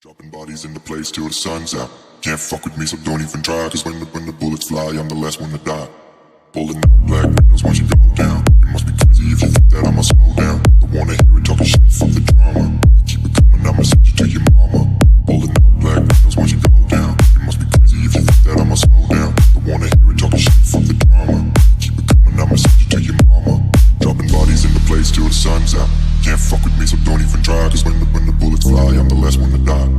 Dropping bodies in the place till the sun's out. Can't fuck with me, so don't even try. Cause when the bullets fly, I'm the last one to die. Pulling up black windows once you go down. You must be crazy if you think that I'ma slow down. Don't wanna hear it talking shit, fuck the drama. Keep it coming, I'ma send you to your mama. Pulling up black windows once you go down. You must be crazy if you think that I'ma slow down. Don't wanna hear it talking shit, fuck the drama. Keep it coming, I'ma send you to your mama. Dropping bodies in the place till the sun's out. Can't fuck with me, so don't even try. Cause when the bullets fly, I'm the last one to die.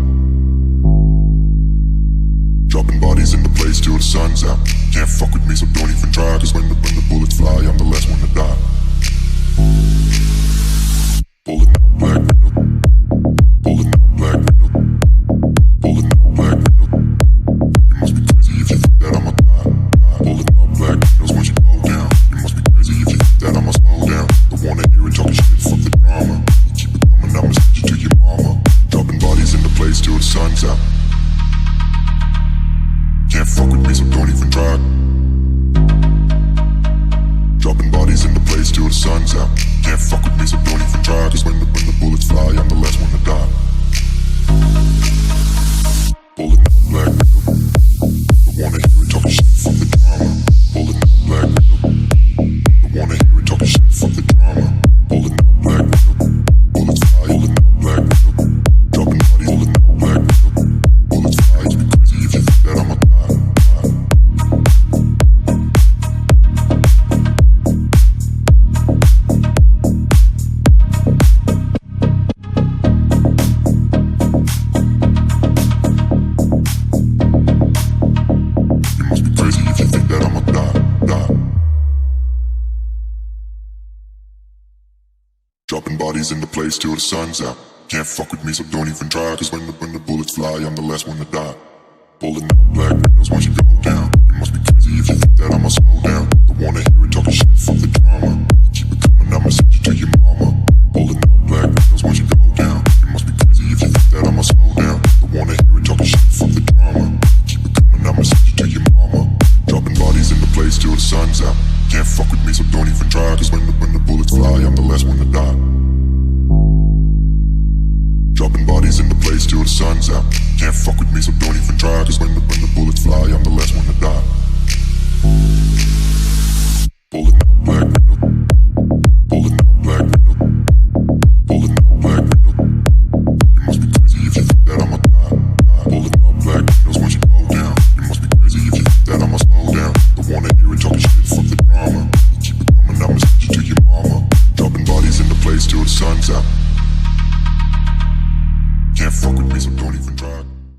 Dropping bodies in the place till the sun's out. Can't fuck with me, so don't even try. Cause when the bullets fly, I'm the last one to die. Pulling up black window. Pulling up black window. Pulling up black window. You must be crazy if you think that I'ma die. Pulling up black windows once you go down. You must be crazy if you think that I'ma slow down. Don't wanna hear it talking shit, fuck the drama. Keep it coming, I'ma send you to your mama. Dropping bodies in the place till the sun's out. Can't fuck with me, so don't even try. Dropping bodies in the place till the sun's out. Can't fuck with me, so don't even try. Cause when the bullets fly, I'm the last one to die. Pulling up black window. Don't wanna hear it talking shit, fuck the drama. Pulling up black window. Don't wanna hear it talking shit, fuck the drama. Pulling up black window. Bullets fly, pulling up black window. Dropping bodies, pulling up black window. Bullets fly, you be crazy if you think that I'ma die. Dropping bodies in the place till the sun's out. Can't fuck with me, so don't even try. Cause when the bullets fly, I'm the last one to die. Pulling up black windows once you go down. You must be crazy if you think that I'ma slow down. Don't wanna hear it talking shit, fuck the drama. Keep it coming, I'ma send you to your mama. Pulling up black windows once you go down. You must be crazy if you think that I'ma slow down. Don't wanna hear it talking shit, fuck the drama. Keep it coming, I'ma send you to your mama. Dropping bodies in the place till the sun's out. Can't fuck with me, so don't even try. Cause when the bullets fly, I'm the last one to die. Dropping bodies in the place till the sun's out. Can't fuck with me, so don't even try. Cause when the bullets fly, I'm the last one to die. Pulling up black window. Pulling up black window. Pulling up black window. You must be crazy if you think that I'ma die. Pulling up black windows once you go down. You must be crazy if you think that I'ma slow down. Don't wanna hear it talking shit, fuck the drama. Keep it coming, I'ma send you to your mama. Dropping bodies in the place till the sun's out. Can't fuck with me, so don't even try.